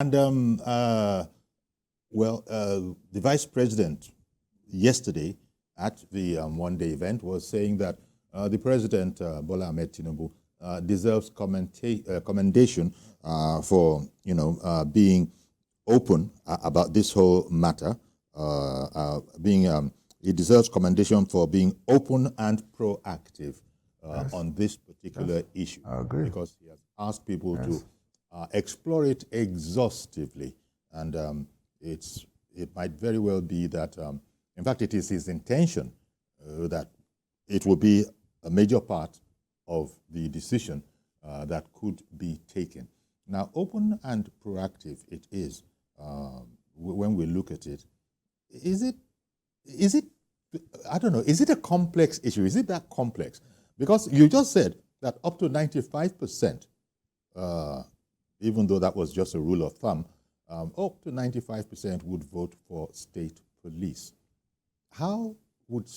And the vice president yesterday at the one-day event was saying that the president, Bola Ahmed Tinubu, deserves commendation for being open about this whole matter. He deserves commendation for being open and proactive yes. on this particular issue. I agree. Because he has asked people to explore it exhaustively, and it might very well be that, in fact, it is his intention that it will be a major part of the decision that could be taken. Now, open and proactive it is when we look at it. Is it, I don't know, is it a complex issue? Is it that complex? Because you just said that up to 95%, even though that was just a rule of thumb, up to 95% would vote for state police. How would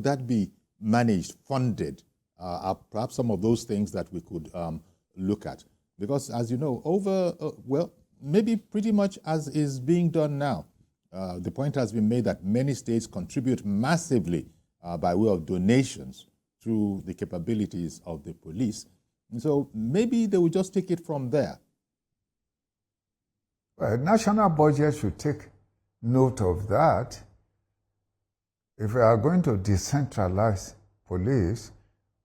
that be managed, funded? Perhaps some of those things that we could look at. Because as you know, maybe pretty much as is being done now, the point has been made that many states contribute massively by way of donations to the capabilities of the police. And so maybe they will just take it from there. Well, national budget should take note of that. If we are going to decentralize police,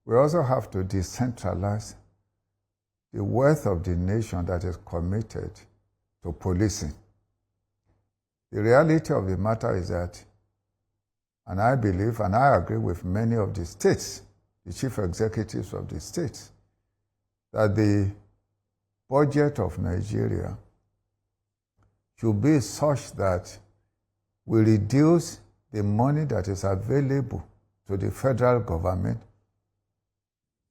we also have to decentralize the wealth of the nation that is committed to policing. The reality of the matter is that, and I believe, and I agree with many of the states, the chief executives of the states, that the budget of Nigeria should be such that we reduce the money that is available to the federal government,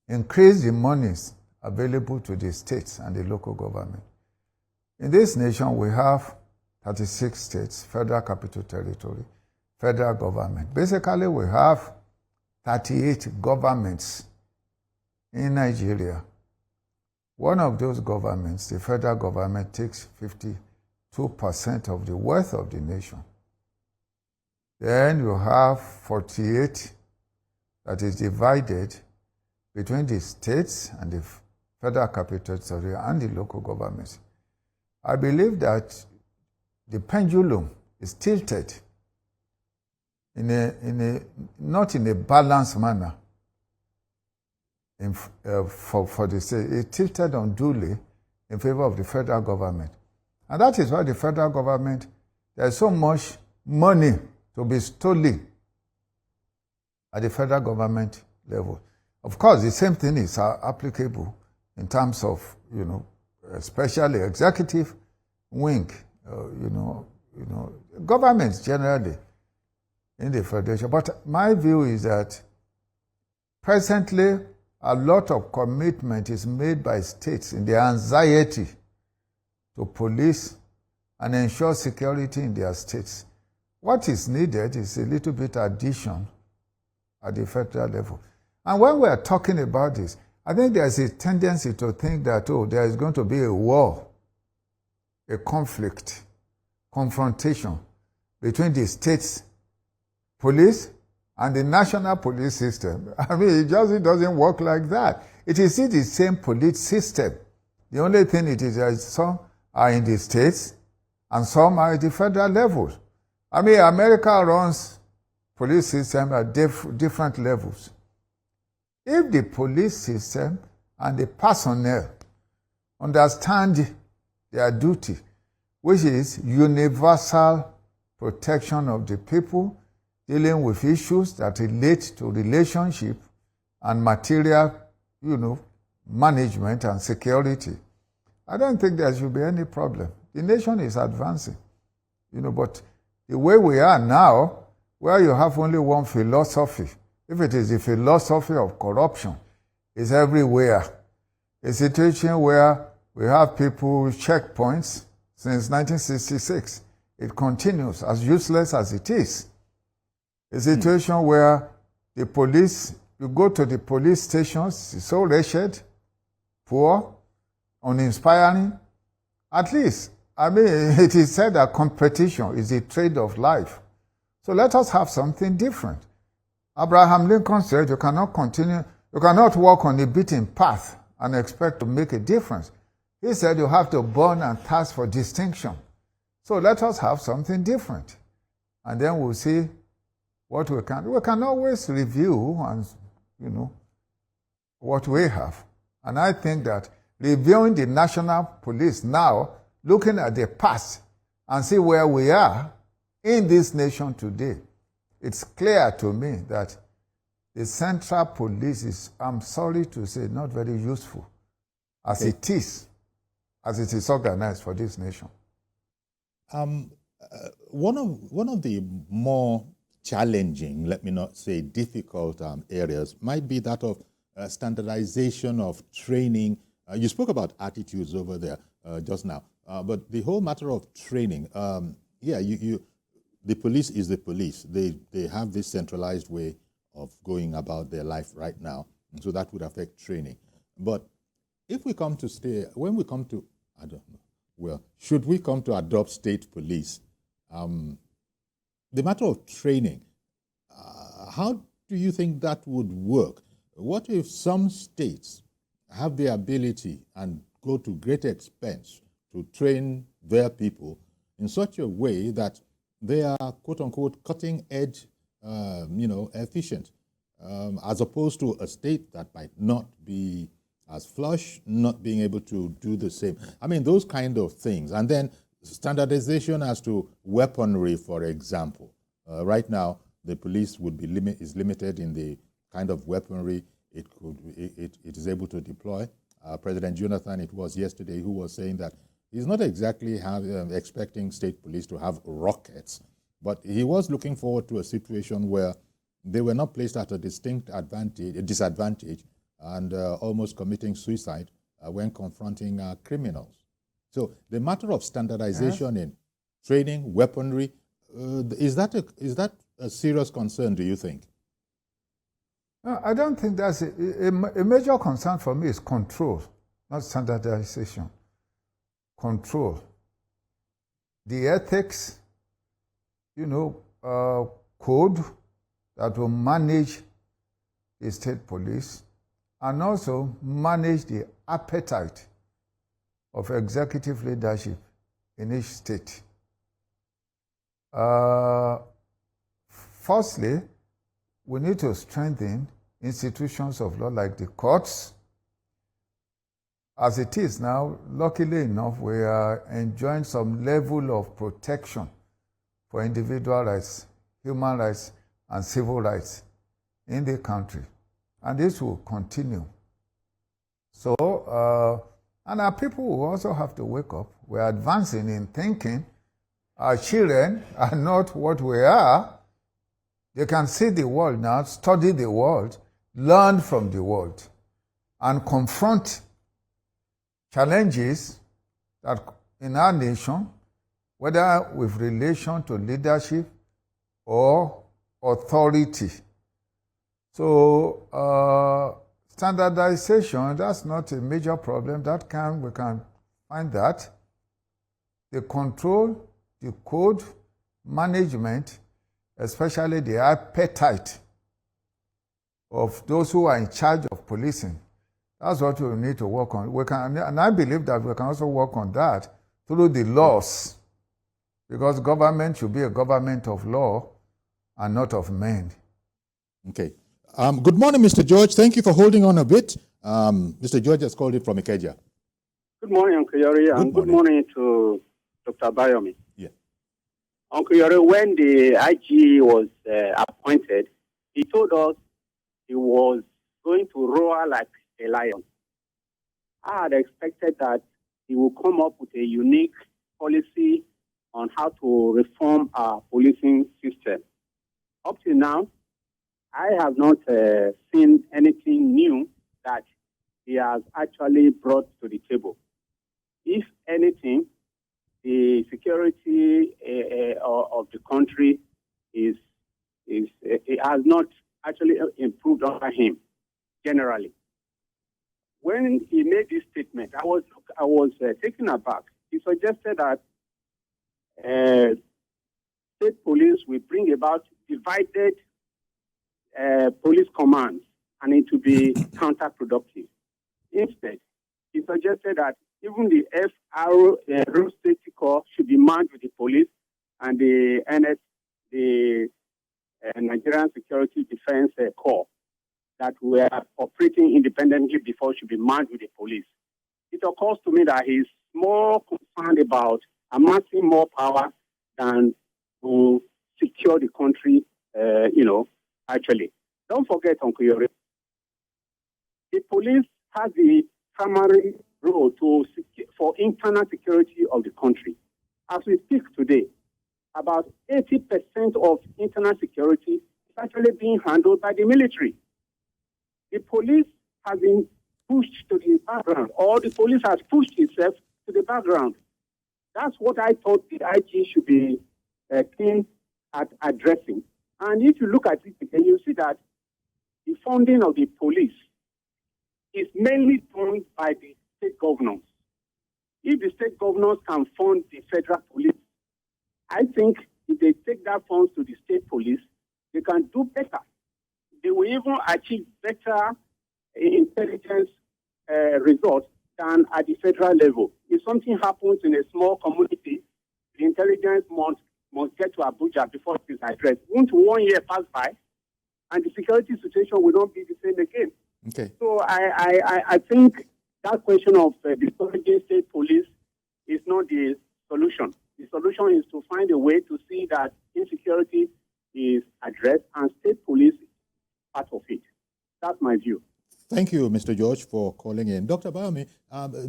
increase the monies available to the states and the local government. In this nation, we have 36 states, federal capital territory, federal government. Basically, we have 38 governments in Nigeria. One of those governments, the federal government, takes 52% of the wealth of the nation. Then you have 48 that is divided between the states and the federal capital territory and the local governments. I believe that the pendulum is tilted not in a balanced manner for the state. It's tilted unduly in favor of the federal government. And that is why the federal government, there's so much money to be stolen at the federal government level. Of course, the same thing is applicable in terms of, especially executive wing, governments generally in the federation. But my view is that presently a lot of commitment is made by states in their anxiety to police and ensure security in their states. What is needed is a little bit addition at the federal level. And when we are talking about this, I think there's a tendency to think that, there is going to be a war, a conflict, confrontation between the state's police and the national police system. I mean, it doesn't work like that. It is still the same police system. The only thing it is that some are in the states and some are at the federal level. I mean, America runs police system at different levels. If the police system and the personnel understand their duty, which is universal protection of the people, dealing with issues that relate to relationship and material, management and security, I don't think there should be any problem. The nation is advancing, but the way we are now, where you have only one philosophy, if it is the philosophy of corruption, is everywhere. A situation where we have people checkpoints since 1966. It continues, as useless as it is. A situation where the police, you go to the police stations, it's so wretched, poor, uninspiring, At least, I mean, it is said that competition is a trade of life. So let us have something different. Abraham Lincoln said you cannot walk on a beaten path and expect to make a difference. He said you have to burn and thirst for distinction. So let us have something different. And then we'll see what we can. We can always review and, what we have. And I think that reviewing the national police now, looking at the past and see where we are in this nation today, it's clear to me that the central police is, I'm sorry to say, not very useful as it is organized for this nation. One of the more challenging, let me not say difficult areas might be that of standardization of training. You spoke about attitudes over there just now, but the whole matter of training, the police is the police. They have this centralized way of going about their life right now, and so that would affect training. But if we come to should we come to adopt state police? The matter of training, how do you think that would work? What if some states have the ability and go to great expense to train their people in such a way that they are, quote unquote, cutting edge, efficient, as opposed to a state that might not be as flush, not being able to do the same? I mean, those kind of things. And then standardization as to weaponry, for example. Right now, the police would be limited in the kind of weaponry it is able to deploy. President Jonathan, it was yesterday, who was saying that he's not exactly expecting state police to have rockets, but he was looking forward to a situation where they were not placed at a disadvantage and almost committing suicide when confronting criminals. So the matter of standardization in training, weaponry, is that a serious concern, do you think? No, I don't think that's a major concern for me is control, not standardization. Control. The ethics, code that will manage the state police and also manage the appetite of executive leadership in each state. Firstly, we need to strengthen institutions of law like the courts. As it is now, luckily enough, we are enjoying some level of protection for individual rights, human rights, and civil rights in the country. And this will continue. So, and our people will also have to wake up. We're advancing in thinking. Our children are not what we are. They can see the world now, study the world, learn from the world, and confront challenges that in our nation, whether with relation to leadership or authority. So standardization, that's not a major problem. We can find that. The control, the code, management, especially the appetite of those who are in charge of policing. That's what we need to work on. And I believe that we can also work on that through the laws, because government should be a government of law and not of men. Okay. Good morning, Mr. George. Thank you for holding on a bit. Mr. George has called it from Ikeja. Good morning, Uncle Yori, and good morning to Dr. Bayomi. Yeah. Uncle Yori, when the IG was appointed, he told us he was going to roar like a lion. I had expected that he would come up with a unique policy on how to reform our policing system. Up to now, I have not seen anything new that he has actually brought to the table. If anything, the security of the country it has not actually improved under him generally. When he made this statement, I was taken aback. he suggested that state police will bring about divided police commands, and it will be counterproductive. Instead, he suggested that even the FRO, Road Safety Corps, should be merged with the police, and the Nigerian Security Defense Corps that were operating independently before should be merged with the police. It occurs to me that he's more concerned about amassing more power than to secure the country, actually. Don't forget, Uncle Yori, the police has the primary role for internal security of the country. As we speak today, about 80% of internal security is actually being handled by the military. The police has been pushed to the background, or the police has pushed itself to the background. That's what I thought the IG should be keen at addressing. And if you look at it again, you see that the funding of the police is mainly done by the state governors. If the state governors can fund the federal police, I think if they take that funds to the state police, they can do better. They will even achieve better intelligence results than at the federal level. If something happens in a small community, the intelligence must get to Abuja before it is addressed. Won't 1 year pass by, and the security situation will not be the same again. Okay. So I think that question of discouraging state police is not the solution. The solution is to find a way to see that insecurity is addressed and state police is part of it. That's my view. Thank you, Mr. George, for calling in. Dr. Bayomi,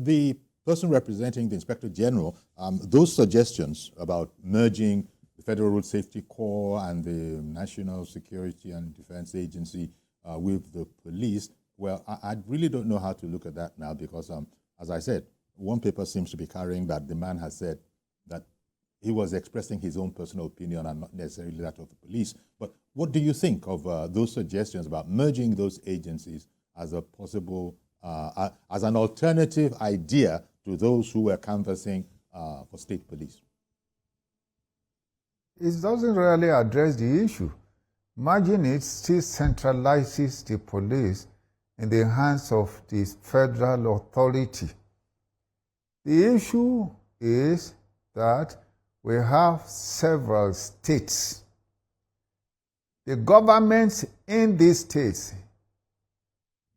the person representing the Inspector General, those suggestions about merging the Federal Road Safety Corps and the National Security and Defense Agency with the police, well, I really don't know how to look at that now because, as I said, one paper seems to be carrying that the man has said that he was expressing his own personal opinion and not necessarily that of the police. But what do you think of those suggestions about merging those agencies as a possible, as an alternative idea to those who were canvassing for state police? It doesn't really address the issue. Merging it still centralizes the police in the hands of the federal authority. The issue is that we have several states. The government in these states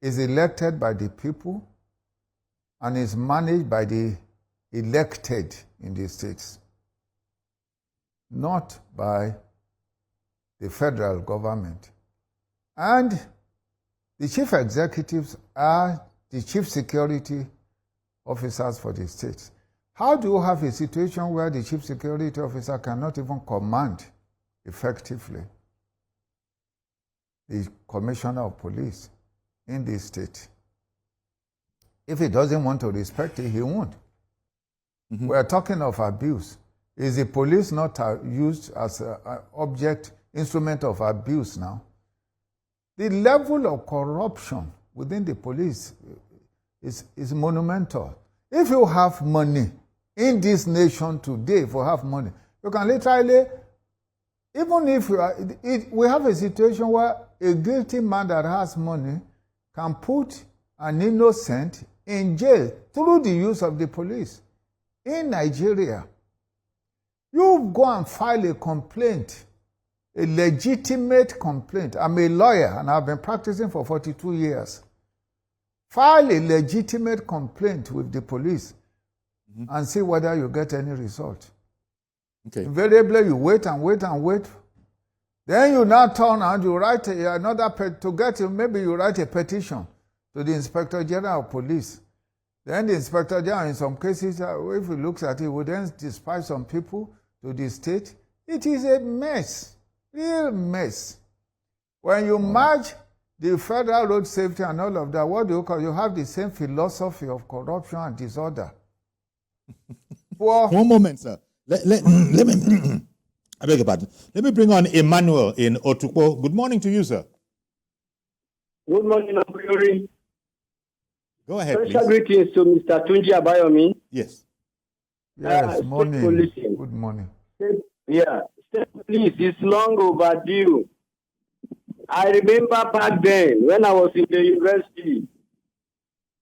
is elected by the people and is managed by the elected in the states, not by the federal government. And the chief executives are the chief security officers for the states. How do you have a situation where the chief security officer cannot even command effectively the commissioner of police in the state? If he doesn't want to respect it, he won't. Mm-hmm. We are talking of abuse. Is the police not used as an instrument of abuse now? The level of corruption within the police is monumental. If you have money in this nation today, if you have money, you can literally, even if we have a situation where a guilty man that has money can put an innocent in jail through the use of the police. In Nigeria, you go and file a complaint, a legitimate complaint. I'm a lawyer and I've been practicing for 42 years. File a legitimate complaint with the police and see whether you get any result. Okay. Invariably, you wait and wait and wait. Then you now turn and you write maybe you write a petition to the Inspector General of Police. Then the Inspector General, in some cases, if he looks at it, will then dispatch some people to the state. It is a mess, real mess. When you merge the federal road safety and all of that, what do you call? You have the same philosophy of corruption and disorder. One moment, sir. Let me, I beg your pardon. Let me bring on Emmanuel in Otukpo. Good morning to you, sir. Good morning, Uncle Yori. Go ahead, Special please. greetings to Mr. Tunji Abayomi. Yes. Yes, morning. Policing. Good morning. State police is long overdue. I remember back then when I was in the university,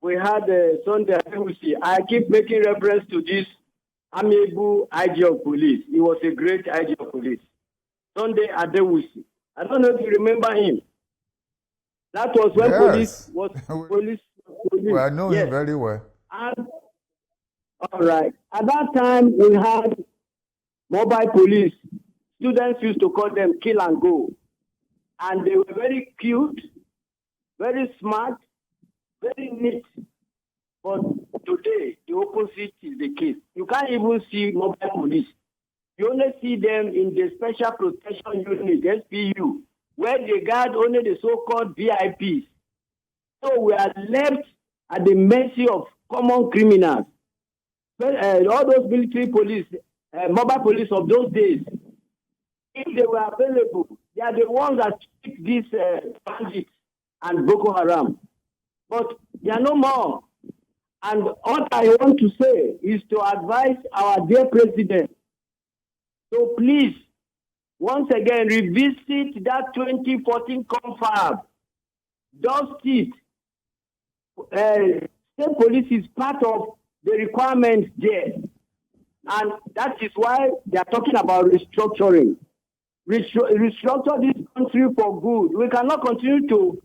we had Sunday TVC. I keep making reference to this amiable IG of police. He was a great IG of police. Sunday Adewusi. I don't know if you remember him. That was when Yes. police was police. Well, I know him very well. And, all right. At that time, we had mobile police. Students used to call them kill and go. And they were very cute, very smart, very neat. But today, the opposite is the case. You can't even see mobile police. You only see them in the Special Protection Unit, SPU, where they guard only the so-called VIPs. So we are left at the mercy of common criminals. All those military police, mobile police of those days, if they were available, they are the ones that keep these bandits and Boko Haram. But they are no more. And what I want to say is to advise our dear president. So please, once again, revisit that 2014 confab. Dust it. State police is part of the requirements there. And that is why they are talking about restructuring. Restructure this country for good. We cannot continue to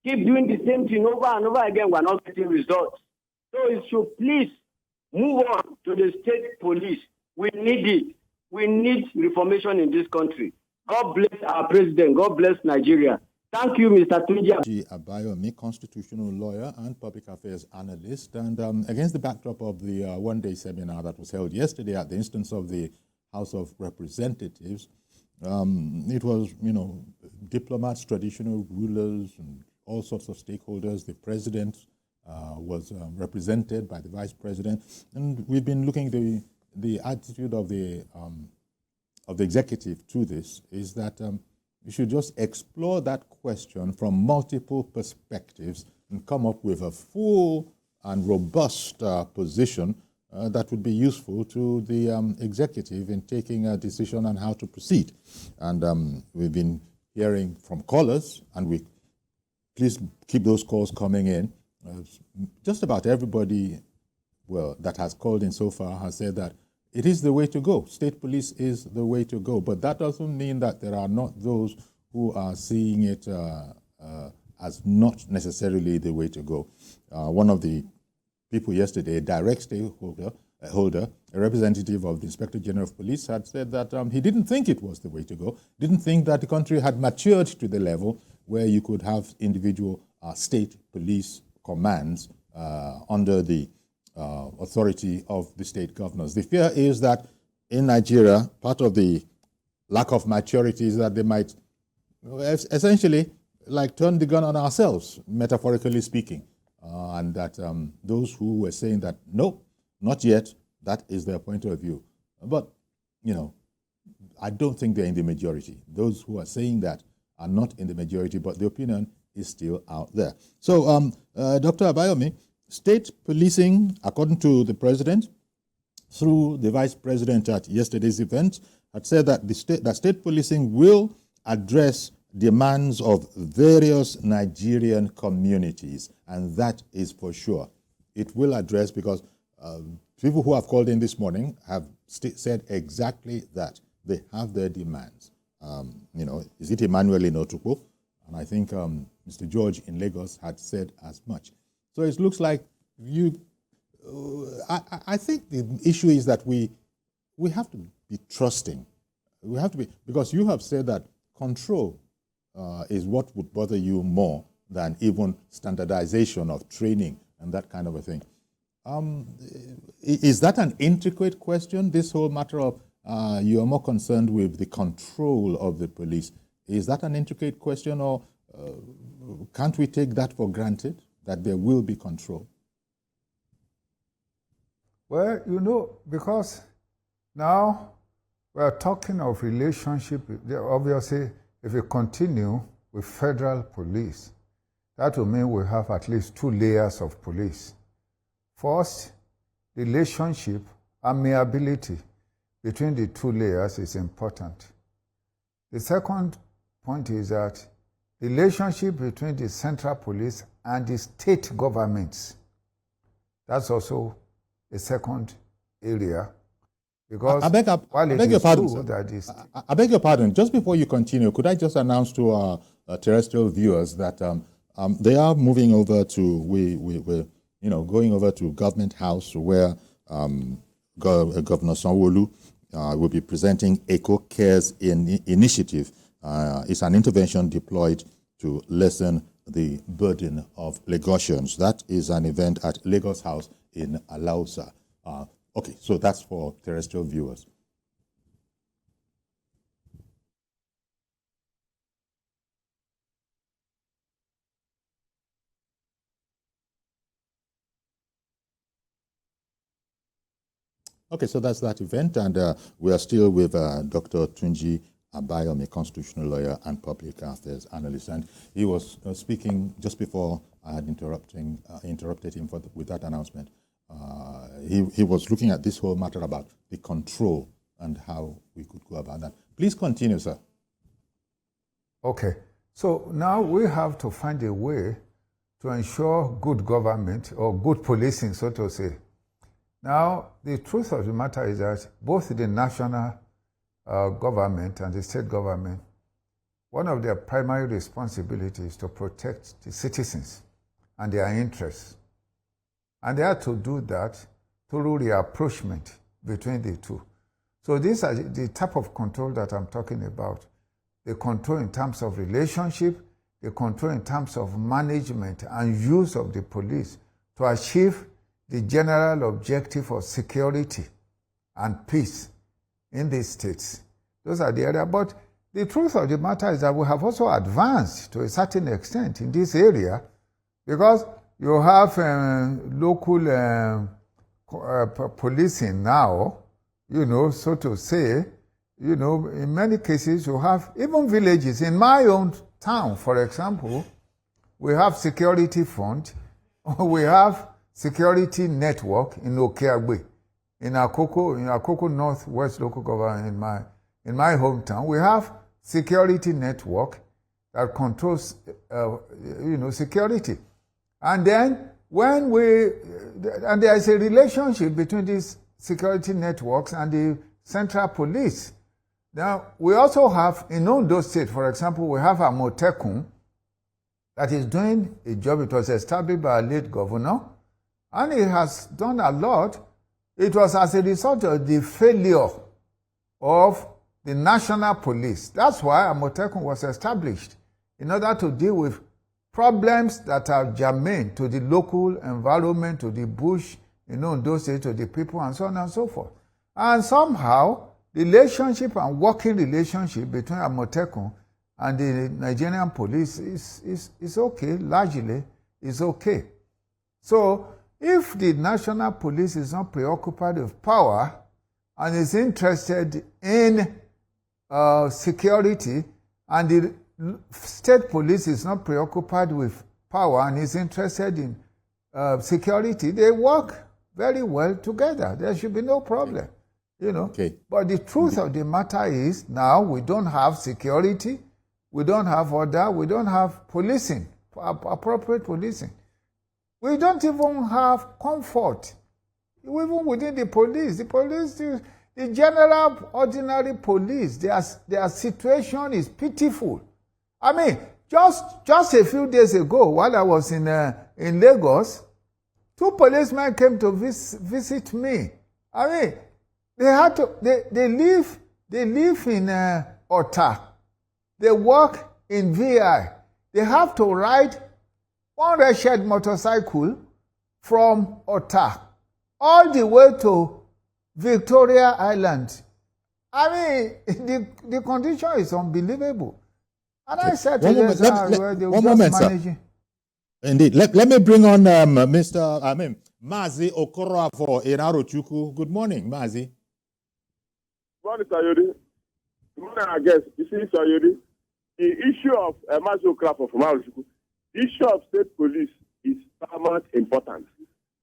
keep doing the same thing over and over again. We're not getting results. So it should please move on to the state police. We need it. We need reformation in this country. God bless our president. God bless Nigeria. Thank you, Mr. Tunji Abayomi, constitutional lawyer and public affairs analyst. And against the backdrop of the one-day seminar that was held yesterday at the instance of the House of Representatives, it was, diplomats, traditional rulers, and all sorts of stakeholders. The president was represented by the vice president, and we've been looking the attitude of the executive to this is that we should just explore that question from multiple perspectives and come up with a full and robust position that would be useful to the executive in taking a decision on how to proceed. And we've been hearing from callers, and please keep those calls coming in. Just about everybody, that has called in so far has said that it is the way to go. State police is the way to go. But that doesn't mean that there are not those who are seeing it as not necessarily the way to go. One of the people yesterday, a direct stakeholder, a representative of the Inspector General of Police, had said that he didn't think it was the way to go, didn't think that the country had matured to the level where you could have individual state police commands under the authority of the state governors. The fear is that in Nigeria, part of the lack of maturity is that they might essentially turn the gun on ourselves, metaphorically speaking. And that those who were saying that, no, not yet, that is their point of view. But, I don't think they're in the majority. Those who are saying that are not in the majority, but the opinion is still out there. So, Dr. Abayomi, state policing, according to the president, through the vice president at yesterday's event, had said that state policing will address demands of various Nigerian communities, and that is for sure. It will address, because people who have called in this morning have said exactly that. They have their demands. Is it Emmanuel Inotukpo? And I think Mr. George in Lagos had said as much. So it looks like I think the issue is that we have to be trusting. We have to be, because you have said that control is what would bother you more than even standardization of training and that kind of a thing. Is that an intricate question, this whole matter of you are more concerned with the control of the police? Is that an intricate question, or can't we take that for granted, that there will be control? Well, because now we're talking of relationship. Obviously, if we continue with federal police, that will mean we have at least two layers of police. First, relationship amiability between the two layers is important. The second point is that the relationship between the central police and the state governments, that's also a second area. Because I beg your pardon, sir. I beg your pardon. Just before you continue, could I just announce to our terrestrial viewers that they are moving over to we're going over to Government House, where Governor Sanwo-Olu will be presenting Eco Cares initiative. It's an intervention deployed to lessen the burden of Lagosians. That is an event at Lagos House in Alausa. Okay, so that's for terrestrial viewers. Okay, so that's that event, and we are still with Dr. Tunji Abayomi, constitutional lawyer and public affairs analyst, and he was speaking just before I had interrupted him with that announcement. He was looking at this whole matter about the control and how we could go about that. Please continue, sir. Okay, so now we have to find a way to ensure good government or good policing, so to say. Now, the truth of the matter is that both the national government and the state government, one of their primary responsibilities is to protect the citizens and their interests. And they have to do that through the rapprochement between the two. So these are the type of control that I'm talking about. The control in terms of relationship, the control in terms of management and use of the police to achieve the general objective of security and peace in these states. Those are the areas. But the truth of the matter is that we have also advanced to a certain extent in this area, because you have local policing now, so to say. In many cases you have even villages. In my own town, for example, we have security fund, we have security network in Okeagbe, in Akoko Northwest local government, in my hometown. We have security network that controls, security. And then and there is a relationship between these security networks and the central police. Now, we also have, in Ondo State, for example, we have Amotekun that is doing a job. It was established by a late governor, and it has done a lot. It was as a result of the failure of the national police. That's why Amotekun was established, in order to deal with problems that are germane to the local environment, to the bush, those days, to the people, and so on and so forth. And somehow, the relationship and working relationship between Amotekun and the Nigerian police is okay, largely is okay. So, if the national police is not preoccupied with power and is interested in security, and the state police is not preoccupied with power and is interested in security, they work very well together. There should be no problem, Okay. But the truth of the matter is, now we don't have security, we don't have order, we don't have policing, appropriate policing. We don't even have comfort, even within the police. The general, ordinary police, their situation is pitiful. I mean, just a few days ago, while I was in Lagos, 2 policemen came to visit me. I mean, they live in Ota. They work in VI. They have to ride one wretched motorcycle from Ota all the way to Victoria Island. I mean, the condition is unbelievable. And I said to them, they will just manage it. Indeed. Let me bring on Mazi Okoroafo in Arochukwu. Good morning, Mazi. Good morning, Sayori. Good morning, I guess. You see, Sayori, the issue of Mazi Okoroafo from Arochukwu, the issue of state police is paramount importance.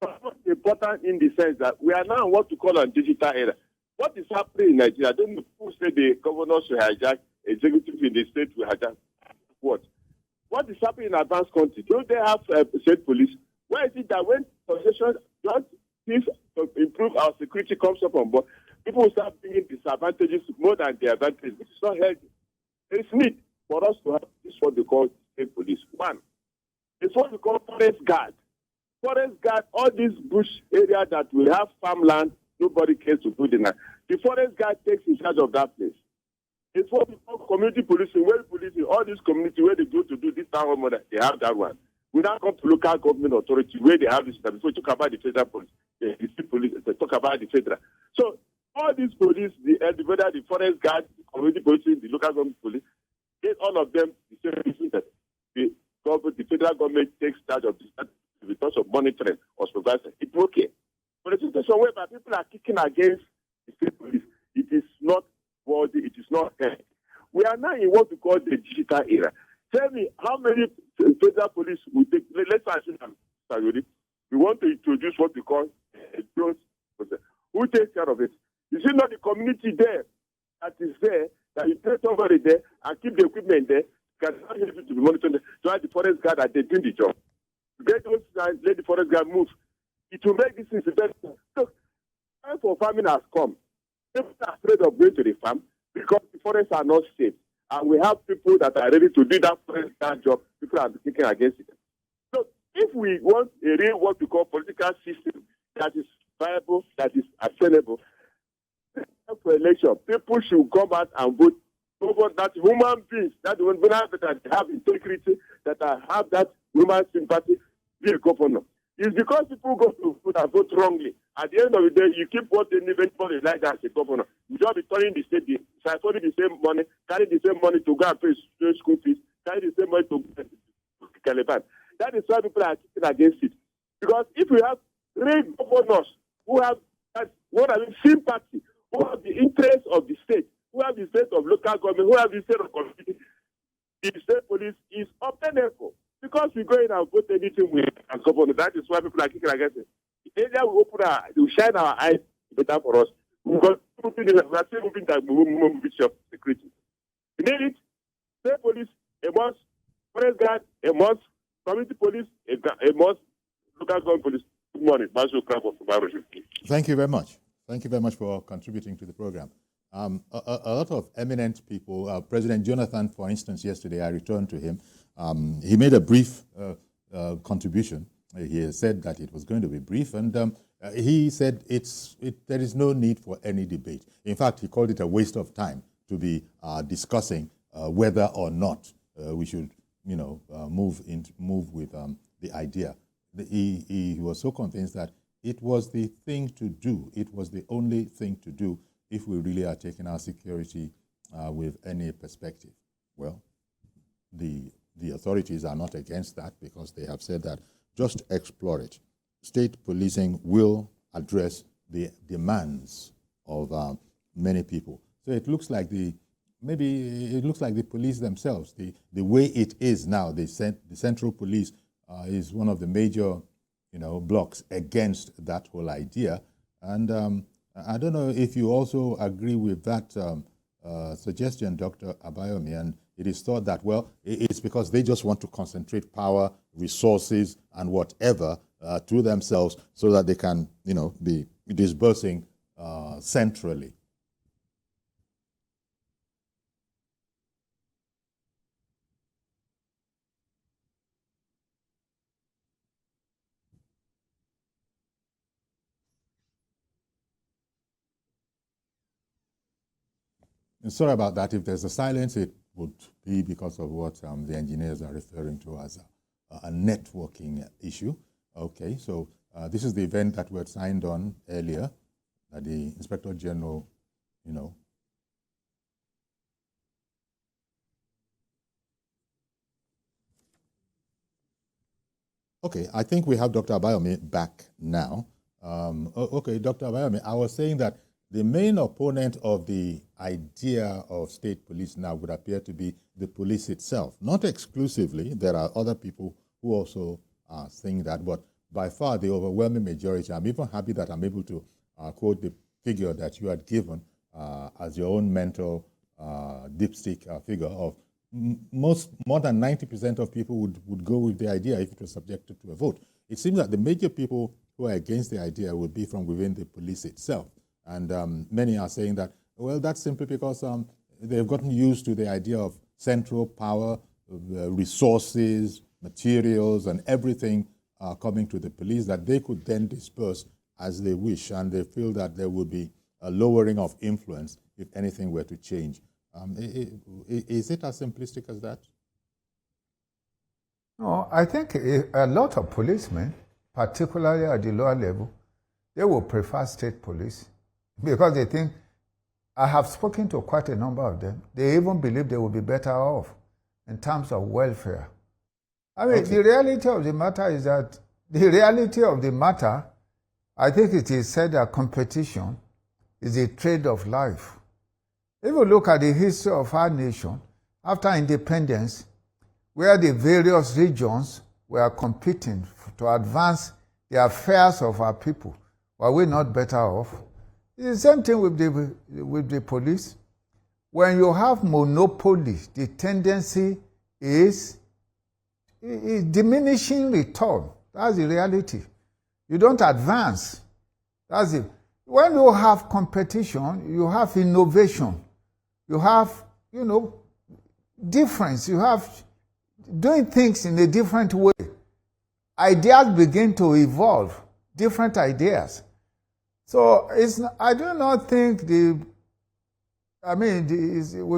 important in the sense that we are now what we call a digital era. What is happening in Nigeria? I don't know who said the governors should hijack, executives in the state will hijack what? What is happening in advanced countries? Don't they have state police? Why is it that when constitution things to improve our security comes up on board, people will start bringing disadvantages more than the advantages, which is not healthy. There is need for us to have this what they call state police. One, it's what we call forest guard. Forest guard, all these bush areas that will have farmland, nobody cares to put in that. The forest guard takes in charge of that place. It's what we call community policing, where policing, all these communities where they go to do this town hall murder, they have that one. We now come to local government authority where they have this. So we talk about the federal police, the state police, they talk about the federal. So all these police, whether the forest guard, the community policing, the local government police, all of them, the same reason that the federal government takes charge of this in terms of monitoring or supervising. It's okay. But the situation whereby people are kicking against the state police, it is not worthy, it is not fair. We are now in what we call the digital era. Tell me, how many federal police will take? Let's assume, we want to introduce what we call drones. Who takes care of it? Is it not the community there that is there, that you take somebody there and keep the equipment there, can help you to be monitored, so have the forest guard that they do the job. Get those guys, let the forest guard move. It will make this thing better. So, time for farming has come. People are afraid of going to the farm because the forests are not safe. And we have people that are ready to do that forest guard job. People are thinking against it. So, if we want a real what we call political system that is viable, that is attainable, for election, people should come out and vote over that human beings, that have integrity, that have that human sympathy, be a governor. It's because people go to vote and vote wrongly. At the end of the day, you keep voting anybody like that as a governor. You just be turning the state, transferring the same money, carry the same money to go and pay school fees, carry the same money to Caliban. That is why people are kicking against it. Because if we have 3 governors who have sympathy, who have the interest of the state, who have the interest of local government, who have the interest of community, the state police is obtainable. Because we go in and vote anything we as governor, that is why people are kicking against it. The area we open we shine our eyes better for us. Because we are still moving that movement of security. We need it. State police, a must. Forest guard, a must. Community police, a must. Local government police. Good morning. Thank you very much. Thank you very much for contributing to the program. A lot of eminent people, President Jonathan, for instance, yesterday I returned to him. He made a brief contribution. He said that it was going to be brief, and he said there is no need for any debate. In fact, he called it a waste of time to be discussing whether or not we should, move with the idea. He was so convinced that it was the thing to do. It was the only thing to do if we really are taking our security with any perspective. Well, the authorities are not against that because they have said that just explore it. State policing will address the demands of many people. So it looks like the police themselves, the way it is now, the central police is one of the major blocks against that whole idea. And I don't know if you also agree with that suggestion, Dr. Abayomi, and it is thought that, well, it's because they just want to concentrate power, resources, and whatever to themselves so that they can, be disbursing centrally. And sorry about that. If there's a silence, it would be because of what the engineers are referring to as a networking issue. Okay, so this is the event that we had signed on earlier, that the Inspector General, Okay, I think we have Dr. Abayomi back now. Okay, Dr. Abayomi, I was saying that the main opponent of the idea of state police now would appear to be the police itself. Not exclusively. There are other people who also think that, but by far the overwhelming majority. I'm even happy that I'm able to quote the figure that you had given as your own mental dipstick figure of more than 90% of people would go with the idea if it was subjected to a vote. It seems that the major people who are against the idea would be from within the police itself. And many are saying that, well, that's simply because they've gotten used to the idea of central power, resources, materials, and everything coming to the police that they could then disperse as they wish. And they feel that there would be a lowering of influence if anything were to change. Is it as simplistic as that? No, I think a lot of policemen, particularly at the lower level, they will prefer state police because they think, I have spoken to quite a number of them, they even believe they will be better off in terms of welfare. I mean, the reality of the matter is that, I think it is said that competition is a trade of life. If you look at the history of our nation, after independence, where the various regions were competing to advance the affairs of our people, were we not better off? It's the same thing with the police. When you have monopoly, the tendency is diminishing return. That's the reality. You don't advance. That's it. When you have competition, you have innovation. You have, difference. You have doing things in a different way. Ideas begin to evolve, different ideas. So I do not think we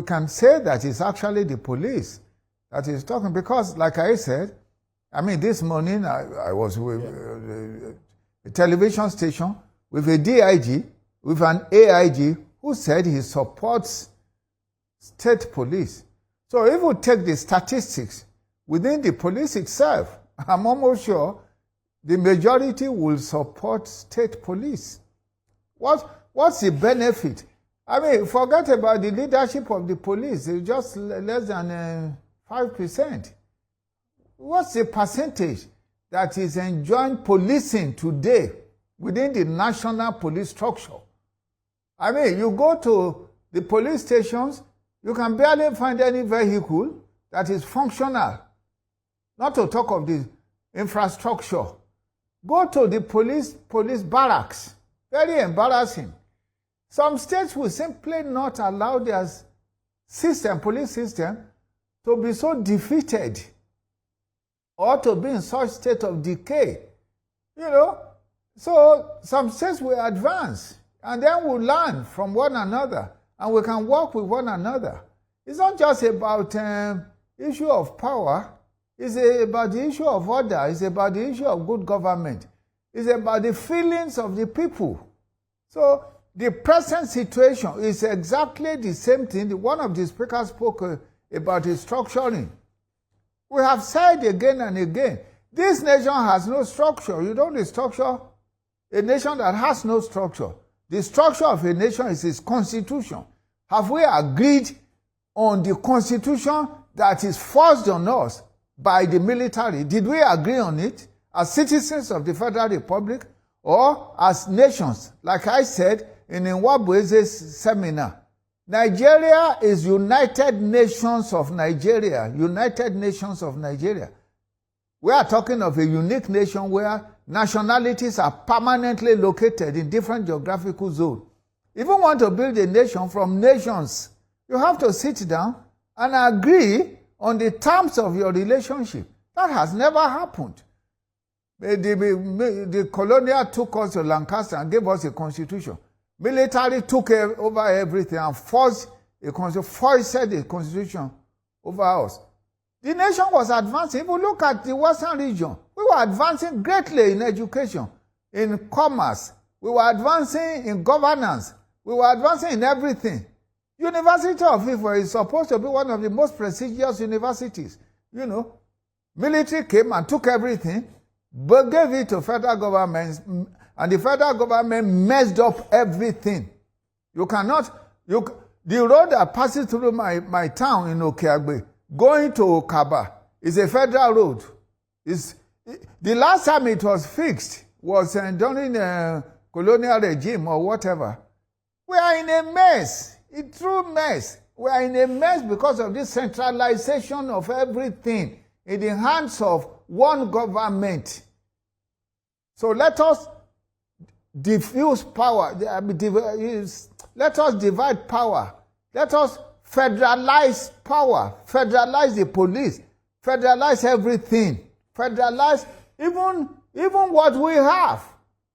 can say that it's actually the police that is talking, because like I said, this morning I was with a television station with a DIG, with an AIG, who said he supports state police. So if we take the statistics within the police itself, I'm almost sure the majority will support state police. What's the benefit? Forget about the leadership of the police. It's just less than 5%. What's the percentage that is enjoying policing today within the national police structure? You go to the police stations, you can barely find any vehicle that is functional, not to talk of the infrastructure. Go to the police barracks. Very embarrassing. Some states will simply not allow their police system, to be so defeated or to be in such state of decay. So some states will advance, and then we'll learn from one another, and we can work with one another. It's not just about issue of power. It's about the issue of order. It's about the issue of good government. It's about the feelings of the people. So the present situation is exactly the same thing. One of the speakers spoke about restructuring. We have said again and again, this nation has no structure. You don't restructure a nation that has no structure. The structure of a nation is its constitution. Have we agreed on the constitution that is forced on us by the military? Did we agree on it as citizens of the Federal Republic or as nations? Like I said in Nwabweze's seminar, Nigeria is United Nations of Nigeria. United Nations of Nigeria. We are talking of a unique nation where nationalities are permanently located in different geographical zones. If you want to build a nation from nations, you have to sit down and agree on the terms of your relationship. That has never happened. The colonial took us to Lancaster and gave us a constitution. Military took over everything and foisted a constitution over us. The nation was advancing. If you look at the Western region, we were advancing greatly in education, in commerce. We were advancing in governance. We were advancing in everything. University of Ife is supposed to be one of the most prestigious universities. Military came and took everything, but gave it to federal government, and the federal government messed up everything. The road that passes through my town in Okeagbe, going to Okaba, is a federal road. It's The last time it was fixed was during the colonial regime or whatever. We are in a mess, a true mess. We are in a mess because of this centralization of everything in the hands of one government. So let us diffuse power. Let us divide power. Let us federalize power. Federalize the police. Federalize everything. Federalize even what we have.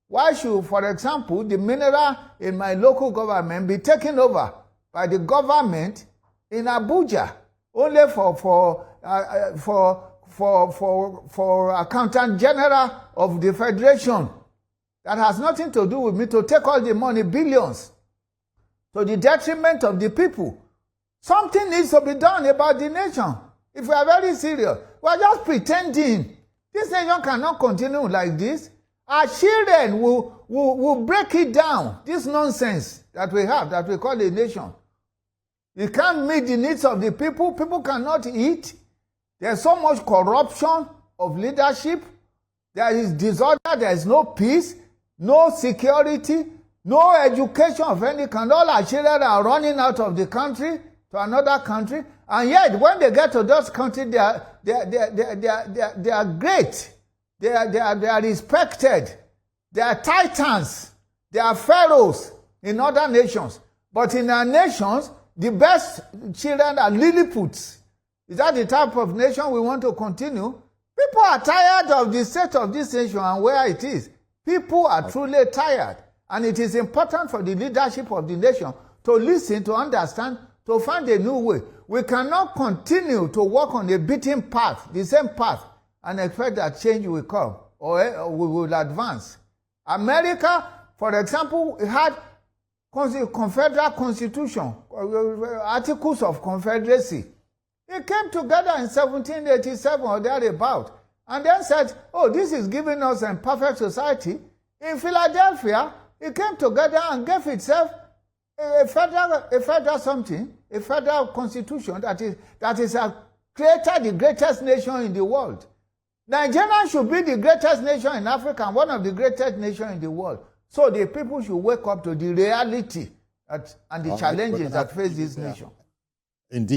Why should, for example, the mineral in my local government be taken over by the government in Abuja only for Accountant General of the Federation? That has nothing to do with me to take all the money, billions, to the detriment of the people. Something needs to be done about the nation. If we are very serious, we are just pretending. This nation cannot continue like this. Our children will break it down, this nonsense that we have, that we call a nation. You can't meet the needs of the people. People cannot eat. There's so much corruption of leadership. There is disorder. There is no peace, no security, no education of any kind. All our children are running out of the country to another country. And yet, when they get to those countries, they are great. They are respected. They are titans. They are pharaohs in other nations. But in our nations, the best children are Lilliputians. Is that the type of nation we want to continue? People are tired of the state of this nation and where it is. People are truly tired. And it is important for the leadership of the nation to listen, to understand, to find a new way. We cannot continue to walk on a beaten path, the same path, and expect that change will come or we will advance. America, for example, had Confederate Constitution, Articles of Confederacy. It came together in 1787 or thereabout, and then said, oh, this is giving us a perfect society. In Philadelphia, it came together and gave itself a federal constitution that is created the greatest nation in the world. Nigeria should be the greatest nation in Africa and one of the greatest nations in the world. So the people should wake up to the reality and the challenges that face this nation. Indeed.